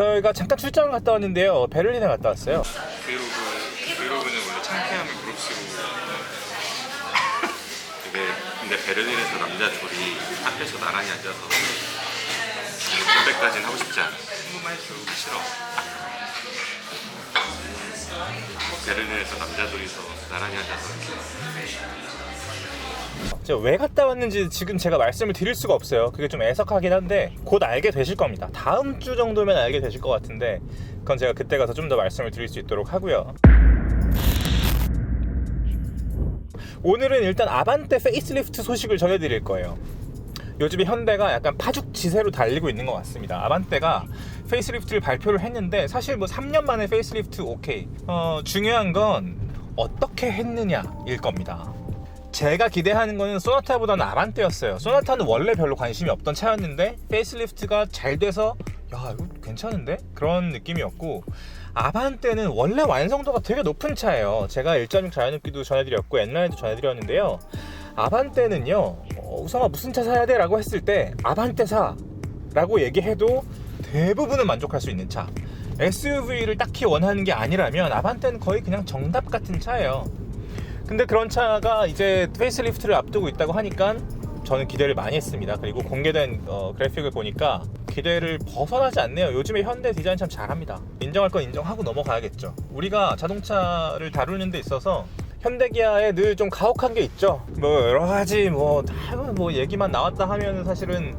저희가 잠깐 출장을 갔다 왔는데요. 베를린에 갔다 왔어요. 브이로그는 원래 창피함을 무릅쓰고 근데 베를린에서 남자 둘이 앞에서 나란히 앉아서 담배까지는 하고 싶지 않아. 한국말 들어오기 싫어. 베를린에서 남자 둘이서 나란히 앉아서 제가 왜 갔다 왔는지 지금 제가 말씀을 드릴 수가 없어요. 그게 좀 애석하긴 한데 곧 알게 되실 겁니다. 다음 주 정도면 알게 되실 것 같은데 그건 제가 그때 가서 좀 더 말씀을 드릴 수 있도록 하고요. 오늘은 일단 아반떼 페이스리프트 소식을 전해드릴 거예요. 요즘에 현대가 약간 파죽지세로 달리고 있는 것 같습니다. 아반떼가 페이스리프트를 발표를 했는데 사실 뭐 3년 만에 페이스리프트 오케이. 중요한 건 어떻게 했느냐일 겁니다. 제가 기대하는 거는 소나타보다는 아반떼였어요. 소나타는 원래 별로 관심이 없던 차였는데 페이스리프트가 잘 돼서 야 이거 괜찮은데? 그런 느낌이었고, 아반떼는 원래 완성도가 되게 높은 차예요. 제가 1.6 자연흡기도 전해드렸고 엔라인도 전해드렸는데요. 아반떼는요, 우성아 무슨 차 사야 돼? 라고 했을 때 아반떼 사! 라고 얘기해도 대부분은 만족할 수 있는 차. SUV를 딱히 원하는 게 아니라면 아반떼는 거의 그냥 정답 같은 차예요. 근데 그런 차가 이제 페이스리프트를 앞두고 있다고 하니까 저는 기대를 많이 했습니다. 그리고 공개된 그래픽을 보니까 기대를 벗어나지 않네요. 요즘에 현대 디자인 참 잘합니다. 인정할 건 인정하고 넘어가야겠죠. 우리가 자동차를 다루는 데 있어서 현대기아에 늘 좀 가혹한 게 있죠. 뭐 여러 가지 뭐 얘기만 나왔다 하면은 사실은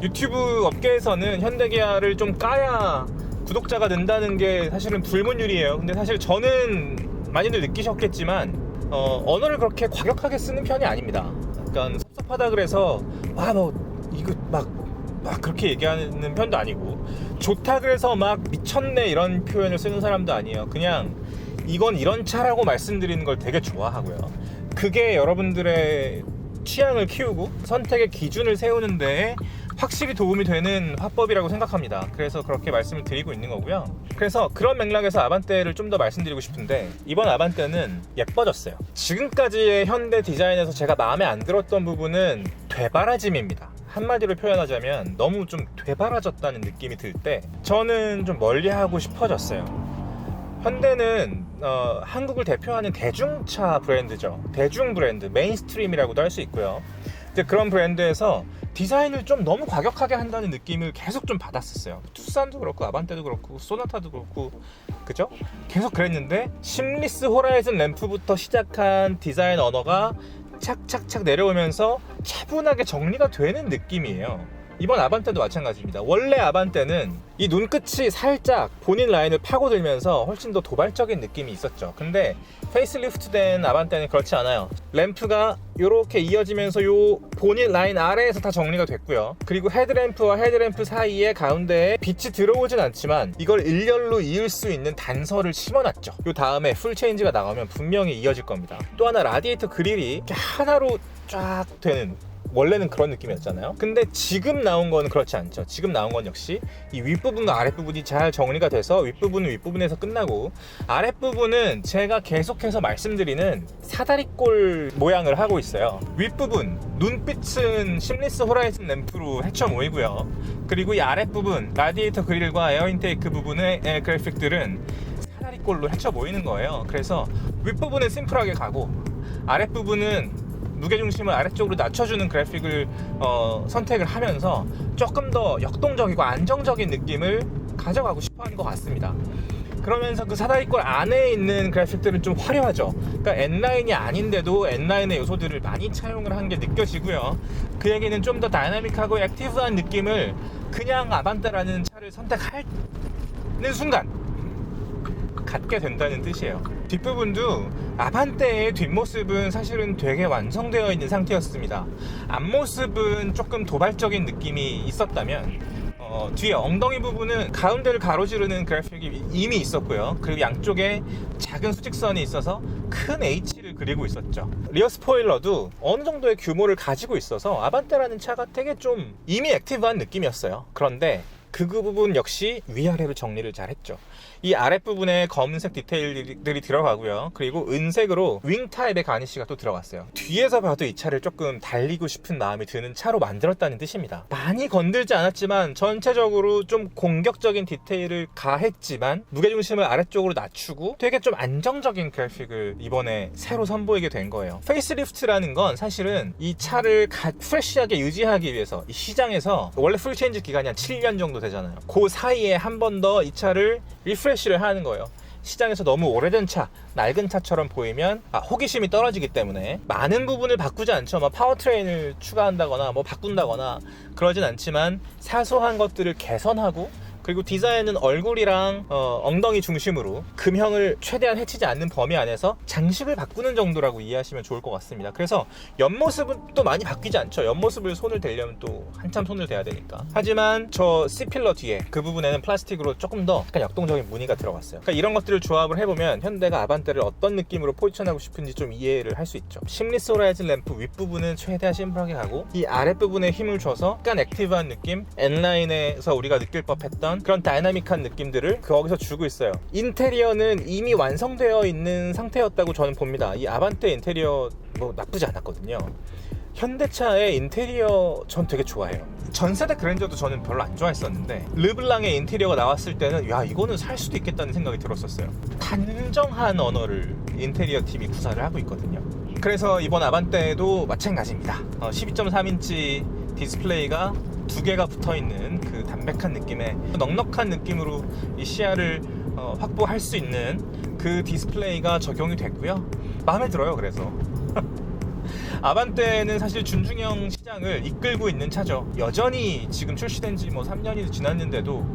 유튜브 업계에서는 현대기아를 좀 까야 구독자가 는다는 게 사실은 불문율이에요. 근데 사실 저는 많이들 느끼셨겠지만 언어를 그렇게 과격하게 쓰는 편이 아닙니다. 약간 섭섭하다 그래서 이거 막 그렇게 얘기하는 편도 아니고, 좋다 그래서 막 미쳤네 이런 표현을 쓰는 사람도 아니에요. 그냥 이건 이런 차라고 말씀드리는 걸 되게 좋아하고요. 그게 여러분들의 취향을 키우고 선택의 기준을 세우는 데에 확실히 도움이 되는 화법이라고 생각합니다. 그래서 그렇게 말씀을 드리고 있는 거고요. 그래서 그런 맥락에서 아반떼를 좀 더 말씀드리고 싶은데, 이번 아반떼는 예뻐졌어요. 지금까지의 현대 디자인에서 제가 마음에 안 들었던 부분은 되바라짐입니다. 한마디로 표현하자면 너무 좀 되바라졌다는 느낌이 들 때 저는 좀 멀리하고 싶어졌어요. 현대는 한국을 대표하는 대중차 브랜드죠. 대중 브랜드, 메인스트림이라고도 할 수 있고요. 이제 그런 브랜드에서 디자인을 좀 너무 과격하게 한다는 느낌을 계속 좀 받았었어요. 투싼도 그렇고 아반떼도 그렇고 소나타도 그렇고, 그죠? 계속 그랬는데 심리스 호라이즌 램프부터 시작한 디자인 언어가 착착착 내려오면서 차분하게 정리가 되는 느낌이에요. 이번 아반떼도 마찬가지입니다. 원래 아반떼는 이 눈끝이 살짝 본인 라인을 파고들면서 훨씬 더 도발적인 느낌이 있었죠. 근데 페이스리프트 된 아반떼는 그렇지 않아요. 램프가 이렇게 이어지면서 요 본인 라인 아래에서 다 정리가 됐고요. 그리고 헤드램프와 헤드램프 사이에 가운데에 빛이 들어오진 않지만 이걸 일렬로 이을 수 있는 단서를 심어놨죠. 요 다음에 풀 체인지가 나가면 분명히 이어질 겁니다. 또 하나, 라디에이터 그릴이 이렇게 하나로 쫙 되는, 원래는 그런 느낌이었잖아요. 근데 지금 나온 거는 그렇지 않죠. 지금 나온 건 역시 이 윗부분과 아랫부분이 잘 정리가 돼서 윗부분은 윗부분에서 끝나고, 아랫부분은 제가 계속해서 말씀드리는 사다리꼴 모양을 하고 있어요. 윗부분 눈빛은 심리스 호라이즌 램프로 헤쳐 모이고요. 그리고 이 아랫부분 라디에이터 그릴과 에어 인테이크 부분의 그래픽들은 사다리꼴로 헤쳐 모이는 거예요. 그래서 윗부분은 심플하게 가고 아랫부분은 무게중심을 아래쪽으로 낮춰주는 그래픽을 선택을 하면서 조금 더 역동적이고 안정적인 느낌을 가져가고 싶어하는 것 같습니다. 그러면서 그 사다리꼴 안에 있는 그래픽들은 좀 화려하죠. 그러니까 N9이 아닌데도 N9의 요소들을 많이 차용을 한 게 느껴지고요. 그 얘기는 좀 더 다이나믹하고 액티브한 느낌을 그냥 아반떼라는 차를 선택하는 순간 갖게 된다는 뜻이에요. 뒷부분도 아반떼의 뒷모습은 사실은 되게 완성되어 있는 상태였습니다. 앞모습은 조금 도발적인 느낌이 있었다면 뒤에 엉덩이 부분은 가운데를 가로지르는 그래픽이 이미 있었고요. 그리고 양쪽에 작은 수직선이 있어서 큰 H를 그리고 있었죠. 리어 스포일러도 어느 정도의 규모를 가지고 있어서 아반떼라는 차가 되게 좀 이미 액티브한 느낌이었어요. 그런데 그 부분 역시 위아래로 정리를 잘 했죠. 이 아랫부분에 검은색 디테일들이 들어가고요. 그리고 은색으로 윙 타입의 가니쉬가 또 들어갔어요. 뒤에서 봐도 이 차를 조금 달리고 싶은 마음이 드는 차로 만들었다는 뜻입니다. 많이 건들지 않았지만 전체적으로 좀 공격적인 디테일을 가했지만 무게중심을 아래쪽으로 낮추고 되게 좀 안정적인 그래픽을 이번에 새로 선보이게 된 거예요. 페이스리프트라는 건 사실은 이 차를 프레시하게 유지하기 위해서 이 시장에서 원래 풀체인지 기간이 한 7년 정도 되잖아요. 그 사이에 한 번 더 이 차를 리프레시를 하는 거예요. 시장에서 너무 오래된 차, 낡은 차처럼 보이면 호기심이 떨어지기 때문에 많은 부분을 바꾸지 않죠. 뭐 파워트레인을 추가한다거나 뭐 바꾼다거나 그러진 않지만 사소한 것들을 개선하고, 그리고 디자인은 얼굴이랑 엉덩이 중심으로 금형을 최대한 해치지 않는 범위 안에서 장식을 바꾸는 정도라고 이해하시면 좋을 것 같습니다. 그래서 옆모습은 또 많이 바뀌지 않죠. 옆모습을 손을 대려면 또 한참 손을 대야 되니까. 하지만 저 C필러 뒤에 그 부분에는 플라스틱으로 조금 더 약간 역동적인 무늬가 들어갔어요. 그러니까 이런 것들을 조합을 해보면 현대가 아반떼를 어떤 느낌으로 포지션하고 싶은지 좀 이해를 할 수 있죠. 심리스 호라이즌 램프 윗부분은 최대한 심플하게 가고, 이 아랫부분에 힘을 줘서 약간 액티브한 느낌, N라인에서 우리가 느낄 법했던 그런 다이나믹한 느낌들을 거기서 주고 있어요. 인테리어는 이미 완성되어 있는 상태였다고 저는 봅니다. 이 아반떼 인테리어 뭐 나쁘지 않았거든요. 현대차의 인테리어 전 되게 좋아해요. 전세대 그랜저도 저는 별로 안 좋아했었는데 르블랑의 인테리어가 나왔을 때는 야, 이거는 살 수도 있겠다는 생각이 들었었어요. 단정한 언어를 인테리어 팀이 구사를 하고 있거든요. 그래서 이번 아반떼도 마찬가지입니다. 12.3인치 디스플레이가 두 개가 붙어있는 그 담백한 느낌의 넉넉한 느낌으로 이 시야를 확보할 수 있는 그 디스플레이가 적용이 됐고요. 마음에 들어요. 그래서 아반떼는 사실 준중형 시장을 이끌고 있는 차죠. 여전히 지금 출시된 지 뭐 3년이 지났는데도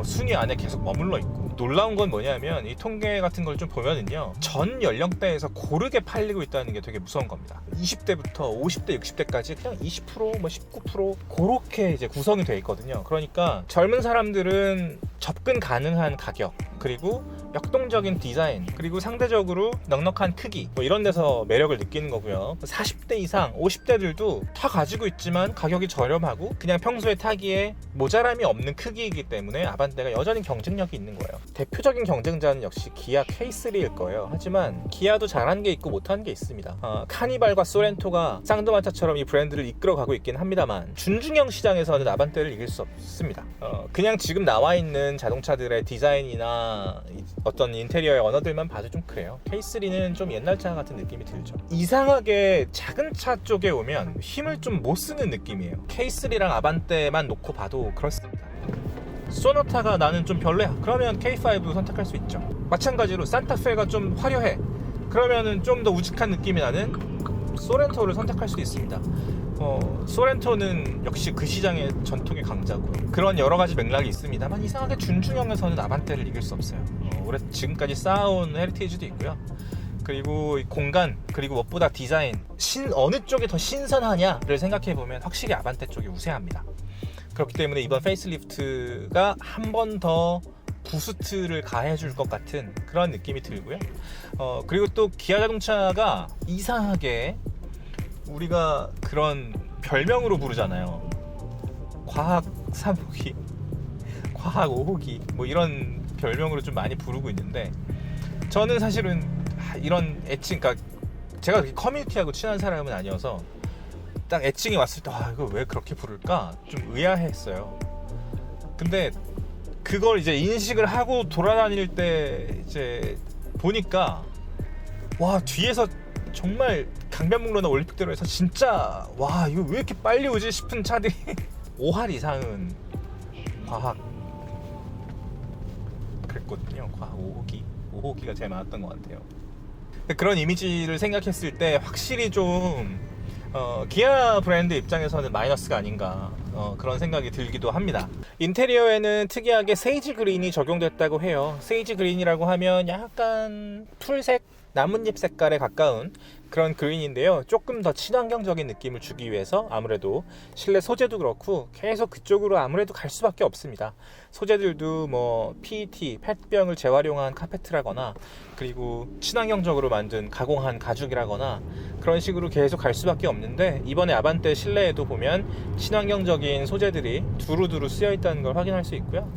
순위 안에 계속 머물러 있고, 놀라운 건 뭐냐면 이 통계 같은 걸 좀 보면은요, 전 연령대에서 고르게 팔리고 있다는 게 되게 무서운 겁니다. 20대부터 50대, 60대까지 그냥 20%, 뭐 19% 그렇게 이제 구성이 돼 있거든요. 그러니까 젊은 사람들은 접근 가능한 가격, 그리고 역동적인 디자인, 그리고 상대적으로 넉넉한 크기, 뭐 이런 데서 매력을 느끼는 거고요. 40대 이상, 50대들도 다 가지고 있지만 가격이 저렴하고 그냥 평소에 타기에 모자람이 없는 크기이기 때문에 아반떼가 여전히 경쟁력이 있는 거예요. 대표적인 경쟁자는 역시 기아 K3일 거예요. 하지만 기아도 잘하는 게 있고 못하는 게 있습니다. 카니발과 소렌토가 쌍두마차처럼 이 브랜드를 이끌어가고 있긴 합니다만 준중형 시장에서는 아반떼를 이길 수 없습니다. 그냥 지금 나와 있는 자동차들의 디자인이나 어떤 인테리어의 언어들만 봐도 좀 그래요. K3는 좀 옛날 차 같은 느낌이 들죠. 이상하게 작은 차 쪽에 오면 힘을 좀 못 쓰는 느낌이에요. K3랑 아반떼만 놓고 봐도 그렇습니다. 소나타가 나는 좀 별로야, 그러면 K5 선택할 수 있죠. 마찬가지로 산타페가 좀 화려해, 그러면은 좀 더 우직한 느낌이 나는 소렌토를 선택할 수도 있습니다. 소렌토는 역시 그 시장의 전통의 강자고요. 그런 여러 가지 맥락이 있습니다만 이상하게 준중형에서는 아반떼를 이길 수 없어요. 지금까지 쌓아온 헤리티지도 있고요. 그리고 공간, 그리고 무엇보다 디자인, 어느 쪽이 더 신선하냐를 생각해보면 확실히 아반떼 쪽이 우세합니다. 그렇기 때문에 이번 페이스리프트가 한 번 더 부스트를 가해줄 것 같은 그런 느낌이 들고요. 그리고 또 기아 자동차가 이상하게 우리가 그런 별명으로 부르잖아요. 과학 3호기, 과학 5호기, 뭐 이런 별명으로 좀 많이 부르고 있는데, 저는 사실은 이런 애칭, 그러니까 제가 그렇게 커뮤니티하고 친한 사람은 아니어서 딱 애칭이 왔을 때 이거 왜 그렇게 부를까 좀 의아했어요. 근데 그걸 이제 인식을 하고 돌아다닐 때 이제 보니까 와, 뒤에서 정말 강변북로나 올림픽대로에서 진짜 와, 이거 왜 이렇게 빨리 오지 싶은 차들이 5할 이상은 과학 그랬거든요. 과학 5호기가 제일 많았던 것 같아요. 그런 이미지를 생각했을 때 확실히 좀 기아 브랜드 입장에서는 마이너스가 아닌가 그런 생각이 들기도 합니다. 인테리어에는 특이하게 세이지 그린이 적용됐다고 해요. 세이지 그린이라고 하면 약간 풀색 나뭇잎 색깔에 가까운 그런 그린인데요. 조금 더 친환경적인 느낌을 주기 위해서 아무래도 실내 소재도 그렇고 계속 그쪽으로 아무래도 갈 수밖에 없습니다. 소재들도 뭐 PET, 펫병을 재활용한 카페트라거나 그리고 친환경적으로 만든 가공한 가죽이라거나 그런 식으로 계속 갈 수밖에 없는데, 이번에 아반떼 실내에도 보면 친환경적인 소재들이 두루두루 쓰여 있다는 걸 확인할 수 있고요.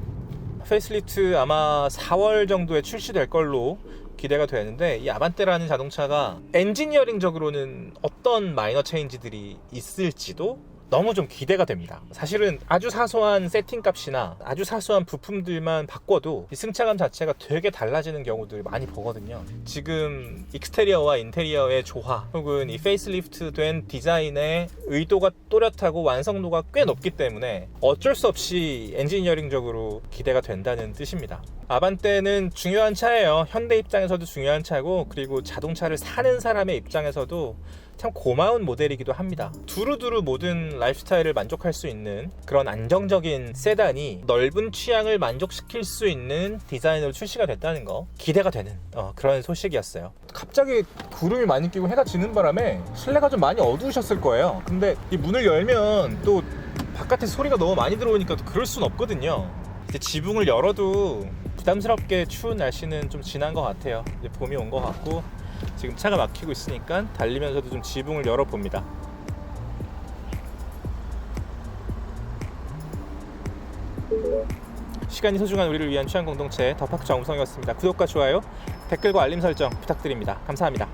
페이스리프트 아마 4월 정도에 출시될 걸로 기대가 되는데, 이 아반떼라는 자동차가 엔지니어링적으로는 어떤 마이너 체인지들이 있을지도 너무 좀 기대가 됩니다. 사실은 아주 사소한 세팅 값이나 아주 사소한 부품들만 바꿔도 이 승차감 자체가 되게 달라지는 경우들 많이 보거든요. 지금 익스테리어와 인테리어의 조화 혹은 이 페이스리프트 된 디자인의 의도가 또렷하고 완성도가 꽤 높기 때문에 어쩔 수 없이 엔지니어링적으로 기대가 된다는 뜻입니다. 아반떼는 중요한 차예요. 현대 입장에서도 중요한 차고, 그리고 자동차를 사는 사람의 입장에서도 참 고마운 모델이기도 합니다. 두루두루 모든 라이프스타일을 만족할 수 있는 그런 안정적인 세단이 넓은 취향을 만족시킬 수 있는 디자인으로 출시가 됐다는 거 기대가 되는 그런 소식이었어요. 갑자기 구름이 많이 끼고 해가 지는 바람에 실내가 좀 많이 어두우셨을 거예요. 근데 이 문을 열면 또 바깥에 소리가 너무 많이 들어오니까 또 그럴 순 없거든요. 이제 지붕을 열어도 부담스럽게 추운 날씨는 좀 지난 것 같아요. 이제 봄이 온 것 같고 지금 차가 막히고 있으니까 달리면서도 좀 지붕을 열어봅니다. 시간이 소중한 우리를 위한 취향 공동체 더파크 정우성이었습니다. 구독과 좋아요, 댓글과 알림 설정 부탁드립니다. 감사합니다.